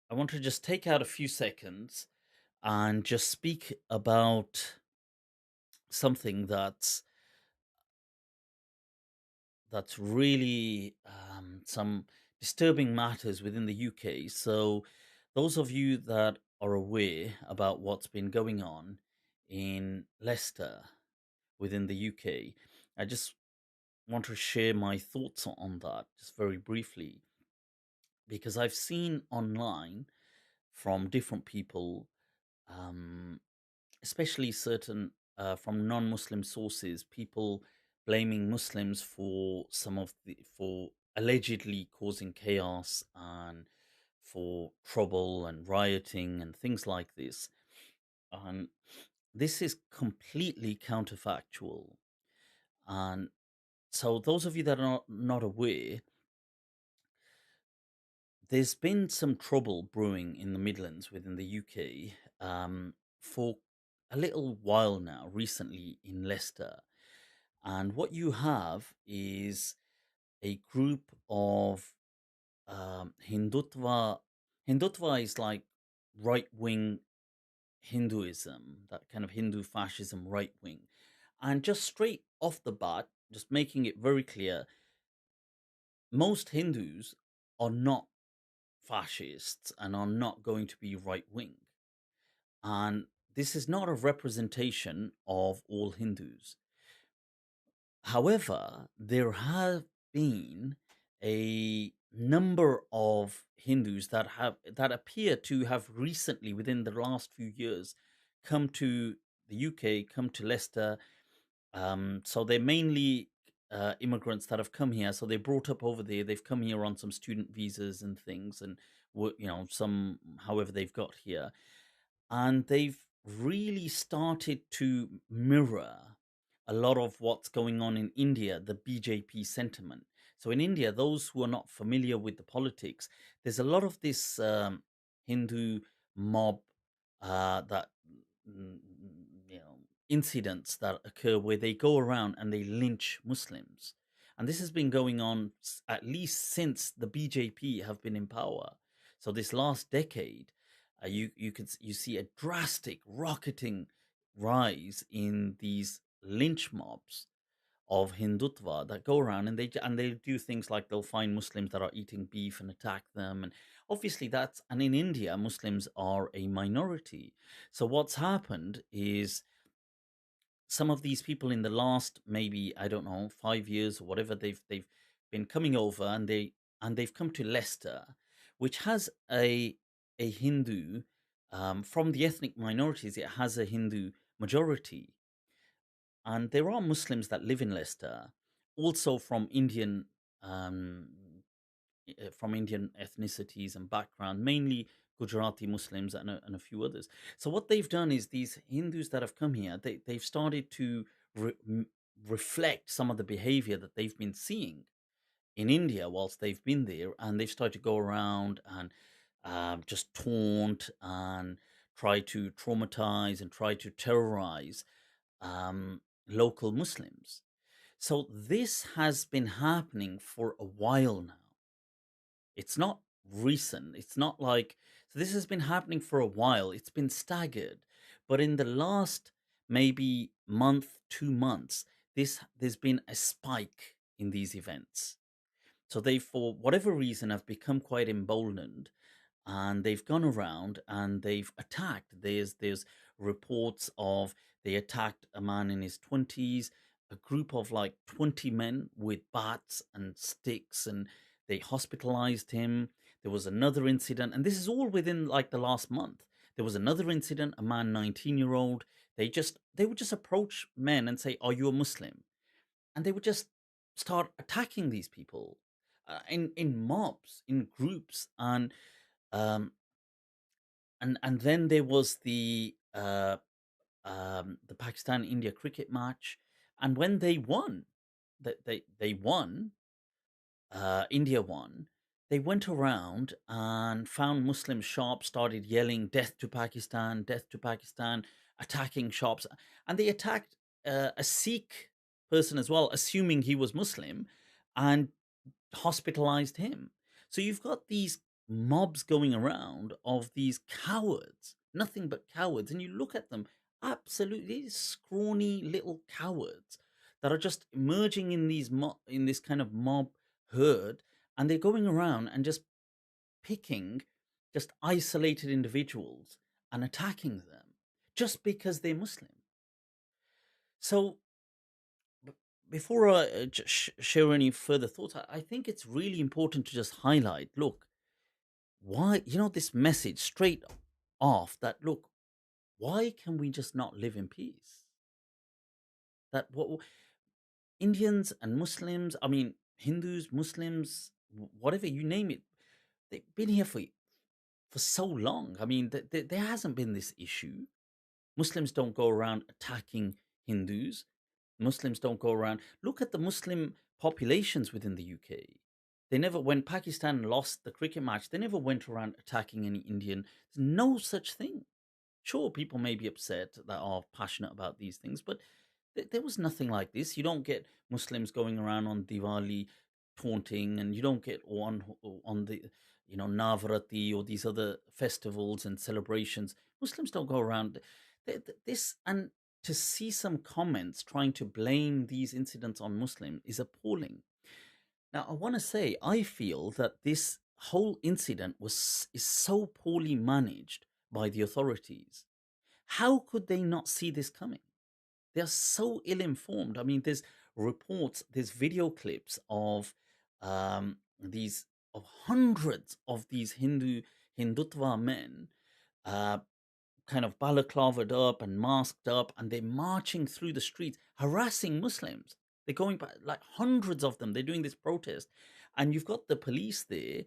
I want to just take out a few seconds and just speak about something that's really some disturbing matters within the UK. So, those of you that are aware about what's been going on in Leicester within the UK, I just want to share my thoughts on that just very briefly because I've seen online from different people, um, especially certain from non-Muslim sources, people blaming Muslims for some of the for allegedly causing chaos and for trouble and rioting and things like this. And this is completely counterfactual. And so, those of you that are not aware, there's been some trouble brewing in the Midlands within the UK for a little while now, recently in Leicester. And what you have is a group of Hindutva. Hindutva is like right wing Hinduism, that kind of Hindu fascism, right wing. And just straight off the bat, just making it very clear, most Hindus are not fascists and are not going to be right wing. And this is not a representation of all Hindus. However, there have been a number of Hindus that appear to have recently, within the last few years, come to the UK, come to Leicester. So they're mainly immigrants that have come here. So they brought up over there. They've come here on some student visas and things, and some however they've got here, and they've really started to mirror a lot of what's going on in India, the BJP sentiment. So in India, those who are not familiar with the politics, there's a lot of this Hindu mob that mm, you know incidents that occur where they go around and they lynch Muslims, and this has been going on at least since the BJP have been in power. So this last decade, you see a drastic rocketing rise in these lynch mobs of Hindutva that go around and they do things like they'll find Muslims that are eating beef and attack them, and obviously that's and in India Muslims are a minority. So what's happened is some of these people in the last, maybe I don't know, 5 years or whatever, they've been coming over and they've come to Leicester, which has a Hindu, from the ethnic minorities. It has a Hindu majority, and there are Muslims that live in Leicester, also um, from Indian ethnicities and background, mainly Gujarati Muslims and a few others. So what they've done is these Hindus that have come here, they've started to reflect some of the behavior that they've been seeing in India whilst they've been there, and they've started to go around and just taunt and try to traumatize and try to terrorize local Muslims. So this has been happening for a while now. It's not recent. It's not like so this has been happening for a while. It's been staggered. But in the last maybe month, 2 months, there's been a spike in these events. So they, for whatever reason, have become quite emboldened, and they've gone around and they've attacked. There's reports of they attacked a man in his 20s, a group of like 20 men with bats and sticks, and they hospitalized him. There was another incident, and this is all within like the last month. There was another incident, a man, 19-year-old. They would just approach men and say, "Are you a Muslim?" And they would just start attacking these people in mobs, in groups, um, and then there was the Pakistan India cricket match, and when they won, they won, India won. They went around and found Muslim shops, started yelling death to Pakistan," attacking shops, and they attacked a Sikh person as well, assuming he was Muslim, and hospitalized him. So you've got these mobs going around of these cowards, nothing but cowards. And you look at them, absolutely scrawny little cowards that are just emerging in in this kind of mob herd, and they're going around and just picking just isolated individuals and attacking them just because they're Muslim. So b- before I share any further thoughts, I think it's really important to just highlight, look, why, this message straight off, that look, why can we just not live in peace? That what Indians and Muslims, I mean, Hindus, Muslims, whatever you name it, they've been here for so long. I mean, there hasn't been this issue. Muslims don't go around attacking Hindus. Muslims don't go around. Look at the Muslim populations within the UK. They never, when Pakistan lost the cricket match, they never went around attacking any Indian. There's no such thing. Sure, people may be upset that are passionate about these things, but there was nothing like this. You don't get Muslims going around on Diwali taunting, and you don't get on the Navaratri or these other festivals and celebrations. Muslims don't go around this. And to see some comments trying to blame these incidents on Muslim is appalling. Now, I want to say, I feel that this whole incident is so poorly managed by the authorities. How could they not see this coming? They're so ill-informed. I mean, there's reports, there's video clips of these of hundreds of these Hindutva men, uh, kind of balaclavaed up and masked up, and they're marching through the streets, harassing Muslims. They're going by like hundreds of them. They're doing this protest, and you've got the police there,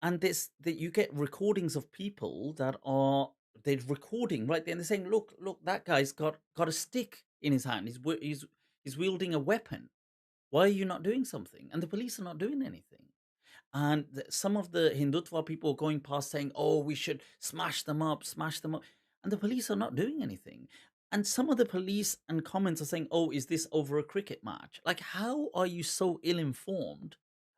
and this that you get recordings of people that are they're recording right there, and they're saying, "Look, that guy's got a stick in his hand. He's wielding a weapon. Why are you not doing something?" And the police are not doing anything. And some of the Hindutva people are going past saying, "Oh, we should smash them up," and the police are not doing anything. And some of the police and comments are saying, "Oh, is this over a cricket match?" Like, how are you so ill-informed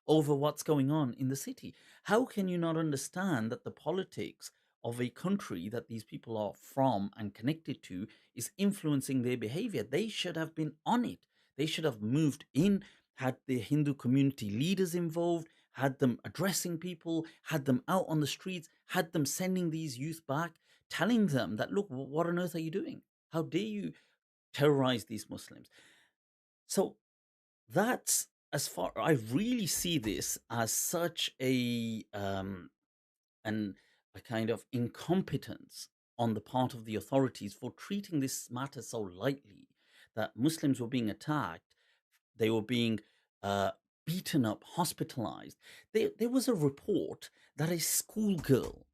over what's going on in the city? How can you not understand that the politics of a country that these people are from and connected to is influencing their behavior? They should have been on it. They should have moved in, had the Hindu community leaders involved, had them addressing people, had them out on the streets, had them sending these youth back, telling them that, look, what on earth are you doing? How dare you terrorize these Muslims? So that's, as far, I really see this as such an a kind of incompetence on the part of the authorities for treating this matter so lightly, that Muslims were being attacked, they were being uh, beaten up, hospitalized. There was a report that a schoolgirl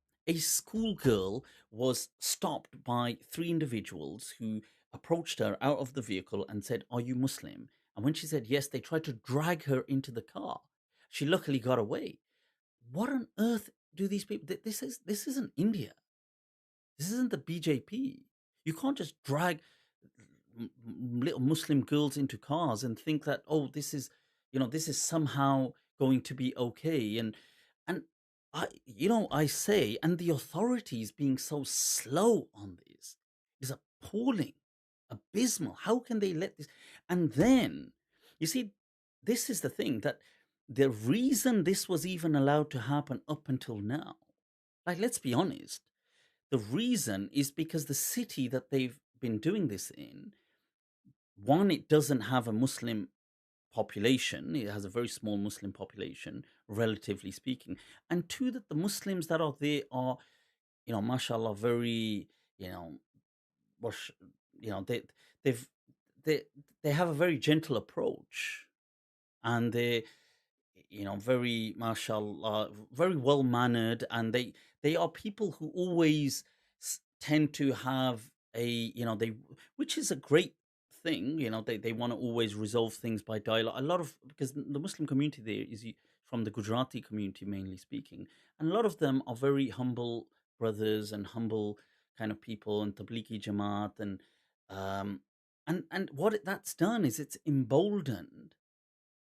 was stopped by three individuals who approached her out of the vehicle and said, "Are you Muslim?" And when she said yes, they tried to drag her into the car. She luckily got away. What on earth do these people? This isn't India. This isn't the BJP. You can't just drag little Muslim girls into cars and think that, oh, this is somehow going to be okay. And I say, and the authorities being so slow on this is appalling, abysmal. How can they let this? And then, you see, this is the thing, that the reason this was even allowed to happen up until now, like, let's be honest, the reason is because the city that they've been doing this in, one, it doesn't have a Muslim population. It has a very small Muslim population, relatively speaking. And two, that the Muslims that are there are, mashallah, very, you know, wash, they've, they, they have a very gentle approach, and very, mashallah, very well mannered, and they are people who always tend to have they, which is a great thing. They want to always resolve things by dialogue. A lot of, because the Muslim community there is from the Gujarati community, mainly speaking, and a lot of them are very humble brothers and humble kind of people, and Tablighi Jamaat, um and that's done is it's emboldened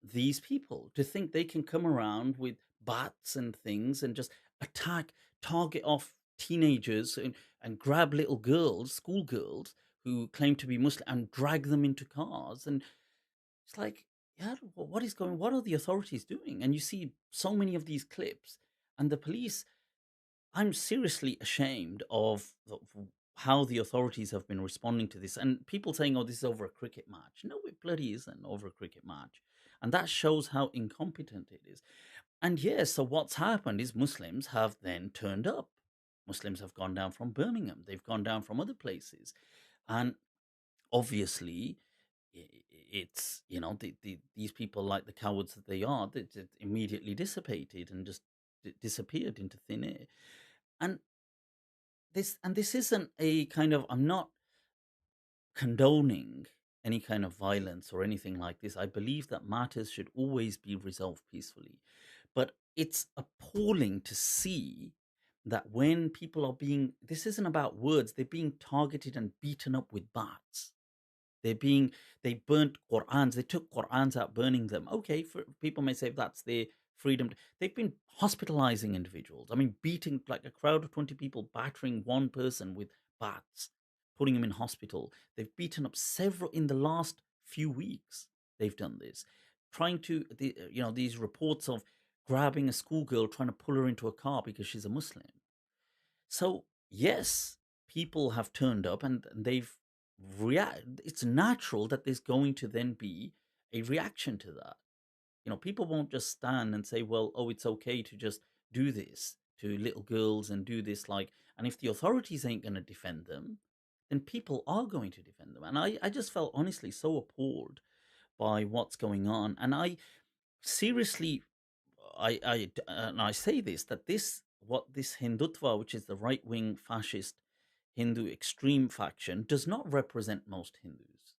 these people to think they can come around with bats and things and just attack, target off teenagers and grab little girls, schoolgirls who claim to be Muslim and drag them into cars. And it's like, yeah, what is going? What are the authorities doing? And you see so many of these clips, and the police. I'm seriously ashamed of how the authorities have been responding to this. And people saying, "Oh, this is over a cricket match." No, it bloody isn't over a cricket match, and that shows how incompetent it is. And yes, so what's happened is Muslims have then turned up. Muslims have gone down from Birmingham. They've gone down from other places, and obviously it's these people, like the cowards that they are, they immediately dissipated and just disappeared into thin air. And this isn't a kind of, I'm not condoning any kind of violence or anything like this. I believe that matters should always be resolved peacefully, but it's appalling to see that when people are being, this isn't about words, they're being targeted and beaten up with bats. They're being, they burnt Qurans. They took Qurans out, burning them. Okay, for people may say that's their freedom. They've been hospitalizing individuals. I mean, beating, like a crowd of 20 people, battering one person with bats, putting him in hospital. They've beaten up several in the last few weeks. They've done this, trying to, these reports of grabbing a schoolgirl, trying to pull her into a car because she's a Muslim. So yes, people have turned up and they've react. It's natural that there's going to then be a reaction to that. People won't just stand and say, "Well, oh, it's okay to just do this to little girls and do this." Like, and if the authorities ain't going to defend them, then people are going to defend them. And I just felt honestly so appalled by what's going on. And I seriously, and I say this, that what this Hindutva, which is the right wing fascist Hindu extreme faction, does not represent most Hindus.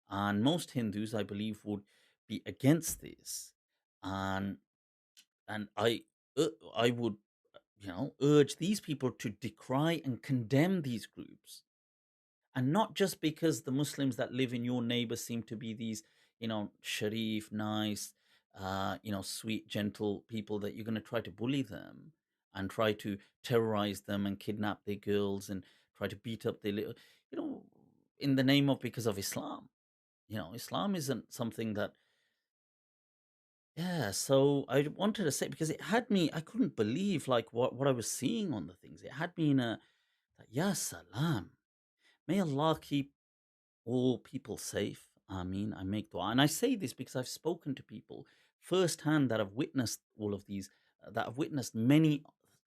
And most Hindus, I believe, would be against this. And I would, urge these people to decry and condemn these groups, and not just because the Muslims that live in your neighbor seem to be these, sharif, nice, sweet, gentle people, that you're going to try to bully them and try to terrorize them and kidnap their girls and try to beat up their little, you know, in the name of, because of Islam. Islam isn't something that, yeah. So I wanted to say, because it had me, I couldn't believe like what I was seeing on the things. It had me in a, ya salam. May Allah keep all people safe. I mean, I make dua. And I say this because I've spoken to people firsthand that have witnessed all of these, that have witnessed many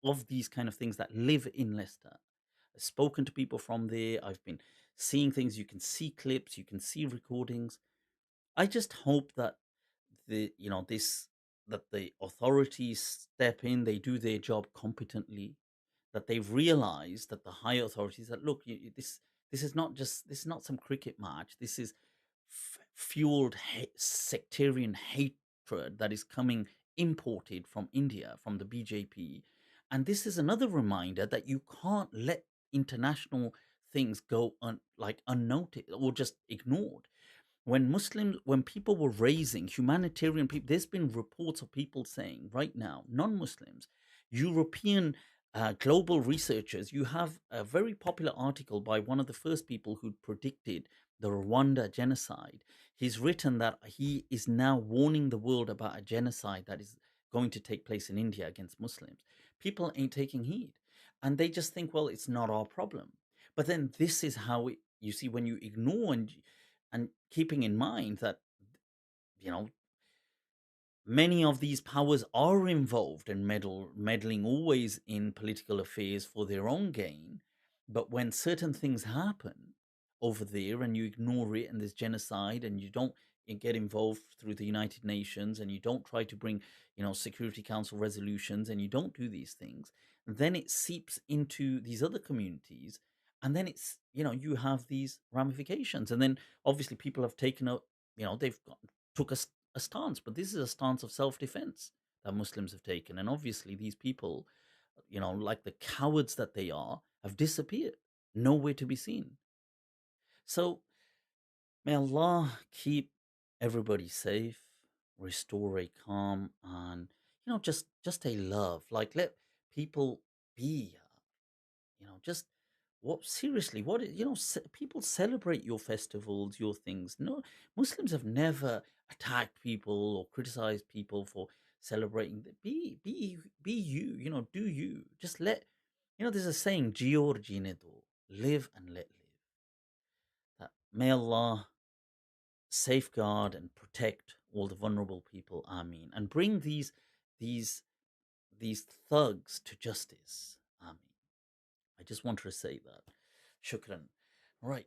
of these kind of things, that live in Leicester. I've spoken to people from there. I've been seeing things. You can see clips, you can see recordings. I just hope that this, that the authorities step in, they do their job competently, that they've realized, that the higher authorities, that look, this is not just, this is not some cricket match. This is fueled sectarian hatred that is coming, imported from India, from the BJP. And this is another reminder that you can't let international things go unnoticed or just ignored. When people were raising humanitarian people, there's been reports of people saying right now, non-Muslims, European, global researchers. You have a very popular article by one of the first people who predicted the Rwanda genocide. He's written that he is now warning the world about a genocide that is going to take place in India against Muslims. People ain't taking heed, and they just think, well, it's not our problem. But then this is how you see, when you ignore and keeping in mind that, you know many of these powers are involved and meddling always in political affairs for their own gain. But when certain things happen over there and you ignore it, and there's genocide, and you don't get involved through the United Nations, and you don't try to bring, Security Council resolutions, and you don't do these things, then it seeps into these other communities, and then it's, you have these ramifications. And then obviously people have taken up, they've took a stance, but this is a stance of self-defense that Muslims have taken. And obviously these people, like the cowards that they are, have disappeared, nowhere to be seen. So may Allah keep everybody safe, restore a calm, and just a love. Like, let people be, just what seriously, what people celebrate your festivals, your things. No, Muslims have never attacked people or criticized people for celebrating. Be you, do you. Just let, there's a saying, "Jior jeene do," live and let live. That may Allah safeguard and protect all the vulnerable people, Ameen, and bring these these thugs to justice, Ameen. I just wanted to say that. Shukran. Right.